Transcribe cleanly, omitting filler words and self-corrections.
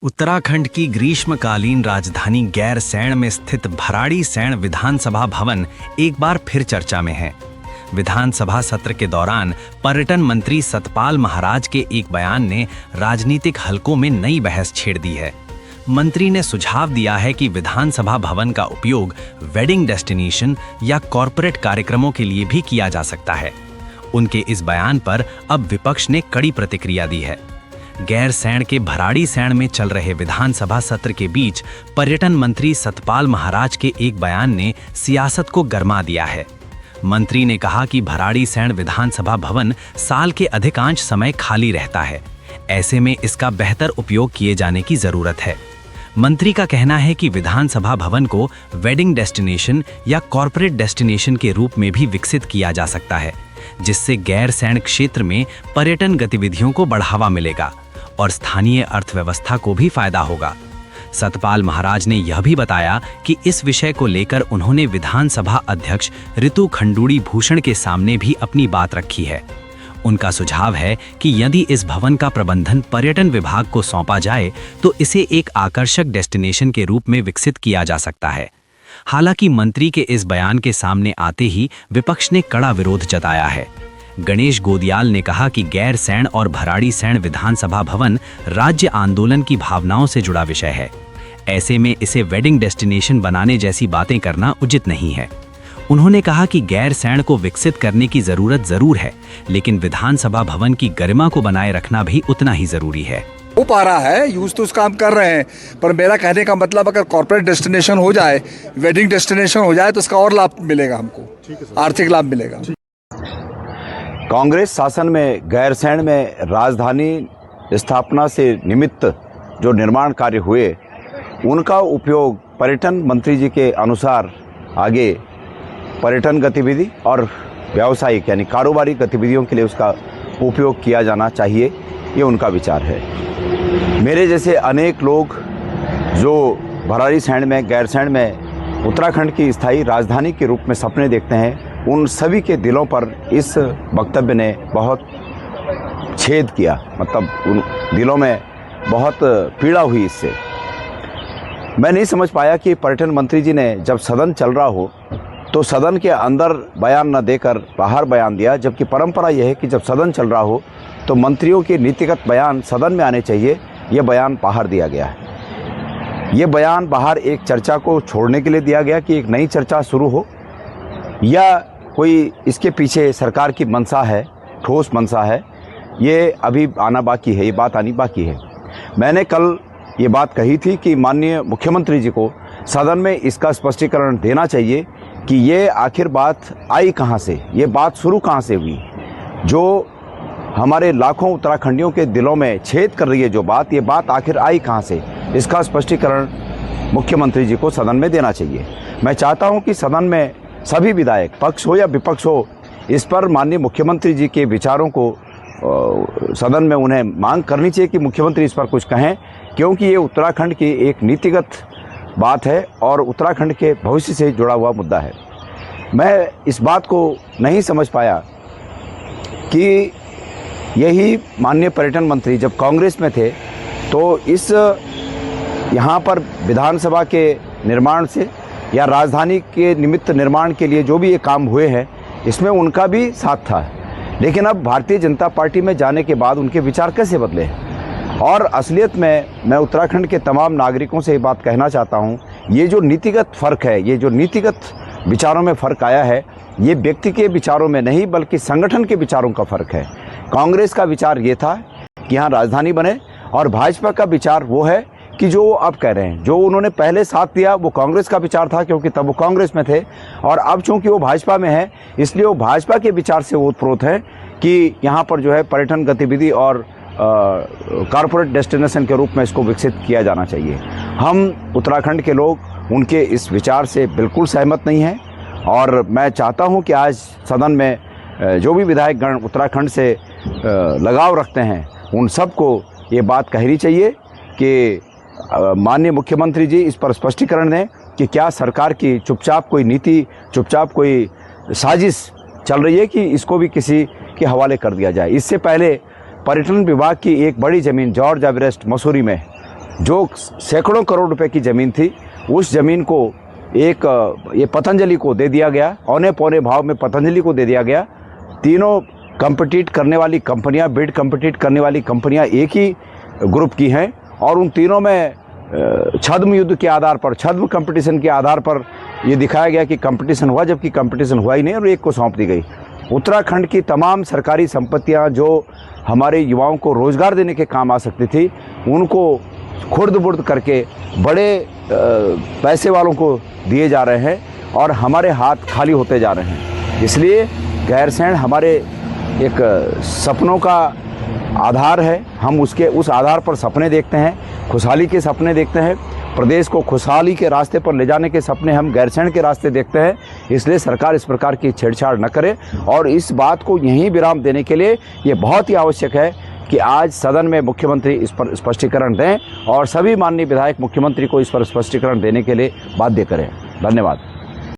उत्तराखंड की ग्रीष्मकालीन राजधानी गैरसैंण में स्थित भराड़ीसैंण विधानसभा भवन एक बार फिर चर्चा में है। विधानसभा सत्र के दौरान पर्यटन मंत्री सतपाल महाराज के एक बयान ने राजनीतिक हलकों में नई बहस छेड़ दी है। मंत्री ने सुझाव दिया है कि विधानसभा भवन का उपयोग वेडिंग डेस्टिनेशन या कॉरपोरेट कार्यक्रमों के लिए भी किया जा सकता है। उनके इस बयान पर अब विपक्ष ने कड़ी प्रतिक्रिया दी है। गैरसैंण के भराड़ीसैंण में चल रहे विधानसभा सत्र के बीच पर्यटन मंत्री सतपाल महाराज के एक बयान ने सियासत को गरमा दिया है। मंत्री ने कहा कि भराड़ीसैंण विधानसभा भवन साल के अधिकांश समय खाली रहता है, ऐसे में इसका बेहतर उपयोग किए जाने की जरूरत है। मंत्री का कहना है कि विधानसभा भवन को वेडिंग डेस्टिनेशन या कॉरपोरेट डेस्टिनेशन के रूप में भी विकसित किया जा सकता है, जिससे गैरसैंण क्षेत्र में पर्यटन गतिविधियों को बढ़ावा मिलेगा और स्थानीय अर्थव्यवस्था को भी फायदा होगा। सतपाल महाराज ने यह भी बताया कि इस विषय को लेकर उन्होंने विधानसभा अध्यक्ष ऋतु खंडूड़ी भूषण के सामने भी अपनी बात रखी है। उनका सुझाव है कि यदि इस भवन का प्रबंधन पर्यटन विभाग को सौंपा जाए तो इसे एक आकर्षक डेस्टिनेशन के रूप में विकसित किया जा सकता है। हालांकि मंत्री के इस बयान के सामने आते ही विपक्ष ने कड़ा विरोध जताया है। गणेश गोदियाल ने कहा कि गैरसैंण और भराड़ीसैंण विधानसभा भवन राज्य आंदोलन की भावनाओं से जुड़ा विषय है। ऐसे में इसे वेडिंग डेस्टिनेशन बनाने जैसी बातें करना उचित नहीं है। उन्होंने कहा कि गैरसैंण को विकसित करने की जरूरत जरूर है, लेकिन विधानसभा भवन की गरिमा को बनाए रखना भी उतना ही जरूरी है। हो पा रहा है, यूज तो उस काम कर रहे हैं, पर मेरा कहने का मतलब अगर कॉर्पोरेट डेस्टिनेशन हो जाए, वेडिंग डेस्टिनेशन हो जाए तो इसका और लाभ मिलेगा, हमको आर्थिक लाभ मिलेगा। कांग्रेस शासन में गैरसैंण में राजधानी स्थापना से निमित्त जो निर्माण कार्य हुए, उनका उपयोग पर्यटन मंत्री जी के अनुसार आगे पर्यटन गतिविधि और व्यावसायिक यानी कारोबारी गतिविधियों के लिए उसका उपयोग किया जाना चाहिए, ये उनका विचार है। मेरे जैसे अनेक लोग जो भराड़ीसैंण में गैरसैंण में उत्तराखंड की स्थायी राजधानी के रूप में सपने देखते हैं, उन सभी के दिलों पर इस वक्तव्य ने बहुत छेद किया, मतलब उन दिलों में बहुत पीड़ा हुई इससे। मैं नहीं समझ पाया कि पर्यटन मंत्री जी ने जब सदन चल रहा हो तो सदन के अंदर बयान न देकर बाहर बयान दिया, जबकि परंपरा यह है कि जब सदन चल रहा हो तो मंत्रियों के नीतिगत बयान सदन में आने चाहिए। यह बयान बाहर दिया गया है। यह बयान बाहर एक चर्चा को छोड़ने के लिए दिया गया कि एक नई चर्चा शुरू हो, या कोई इसके पीछे सरकार की मंशा है, ठोस मंशा है, ये अभी आना बाकी है, ये बात आनी बाकी है। मैंने कल ये बात कही थी कि माननीय मुख्यमंत्री जी को सदन में इसका स्पष्टीकरण देना चाहिए कि ये आखिर बात आई कहाँ से, ये बात शुरू कहाँ से हुई, जो हमारे लाखों उत्तराखंडियों के दिलों में छेद कर रही है जो बात, ये बात आखिर आई कहाँ से, इसका स्पष्टीकरण मुख्यमंत्री जी को सदन में देना चाहिए। मैं चाहता हूँ कि सदन में सभी विधायक, पक्ष हो या विपक्ष हो, इस पर माननीय मुख्यमंत्री जी के विचारों को सदन में उन्हें मांग करनी चाहिए कि मुख्यमंत्री इस पर कुछ कहें, क्योंकि ये उत्तराखंड की एक नीतिगत बात है और उत्तराखंड के भविष्य से जुड़ा हुआ मुद्दा है। मैं इस बात को नहीं समझ पाया कि यही माननीय पर्यटन मंत्री जब कांग्रेस में थे तो इस यहाँ पर विधानसभा के निर्माण से या राजधानी के निमित्त निर्माण के लिए जो भी ये काम हुए हैं, इसमें उनका भी साथ था। लेकिन अब भारतीय जनता पार्टी में जाने के बाद उनके विचार कैसे बदले हैं? और असलियत में मैं उत्तराखंड के तमाम नागरिकों से ये बात कहना चाहता हूँ, ये जो नीतिगत फ़र्क है, ये जो नीतिगत विचारों में फ़र्क आया है, ये व्यक्ति के विचारों में नहीं बल्कि संगठन के विचारों का फ़र्क है। कांग्रेस का विचार ये था कि यहाँ राजधानी बने, और भाजपा का विचार वो है कि जो अब कह रहे हैं, जो उन्होंने पहले साथ दिया वो कांग्रेस का विचार था, क्योंकि तब वो कांग्रेस में थे, और अब चूंकि वो भाजपा में है इसलिए वो भाजपा के विचार से ओतप्रोत है कि यहाँ पर जो है पर्यटन गतिविधि और कॉरपोरेट डेस्टिनेशन के रूप में इसको विकसित किया जाना चाहिए। हम उत्तराखंड के लोग उनके इस विचार से बिल्कुल सहमत नहीं हैं, और मैं चाहता हूं कि आज सदन में जो भी विधायक गण उत्तराखंड से लगाव रखते हैं, उन सबको ये बात कहनी चाहिए कि माननीय मुख्यमंत्री जी इस पर स्पष्टीकरण दें कि क्या सरकार की चुपचाप कोई नीति, चुपचाप कोई साजिश चल रही है कि इसको भी किसी के हवाले कर दिया जाए। इससे पहले पर्यटन विभाग की एक बड़ी ज़मीन जॉर्ज एवरेस्ट मसूरी में जो सैकड़ों करोड़ रुपए की ज़मीन थी, उस ज़मीन को ये पतंजलि को दे दिया गया, औने पौने भाव में पतंजलि को दे दिया गया। तीनों कम्पिटिट करने वाली कंपनियां, बिड कम्पिटिट करने वाली कंपनियां एक ही ग्रुप की हैं और उन तीनों में छद्म युद्ध के आधार पर, छद्म कंपटीशन के आधार पर ये दिखाया गया कि कंपटीशन हुआ, जबकि कंपटीशन हुआ ही नहीं और एक को सौंप दी गई। उत्तराखंड की तमाम सरकारी संपत्तियां जो हमारे युवाओं को रोज़गार देने के काम आ सकती थी, उनको खुर्द-बुर्द करके बड़े पैसे वालों को दिए जा रहे हैं और हमारे हाथ खाली होते जा रहे हैं। इसलिए गैरसैंण हमारे एक सपनों का आधार है। हम उस आधार पर सपने देखते हैं, खुशहाली के सपने देखते हैं। प्रदेश को खुशहाली के रास्ते पर ले जाने के सपने हम गैरसैंण के रास्ते देखते हैं। इसलिए सरकार इस प्रकार की छेड़छाड़ न करे और इस बात को यहीं विराम देने के लिए ये बहुत ही आवश्यक है कि आज सदन में मुख्यमंत्री इस पर स्पष्टीकरण दें और सभी माननीय विधायक मुख्यमंत्री को इस पर स्पष्टीकरण देने के लिए बाध्य करें। धन्यवाद।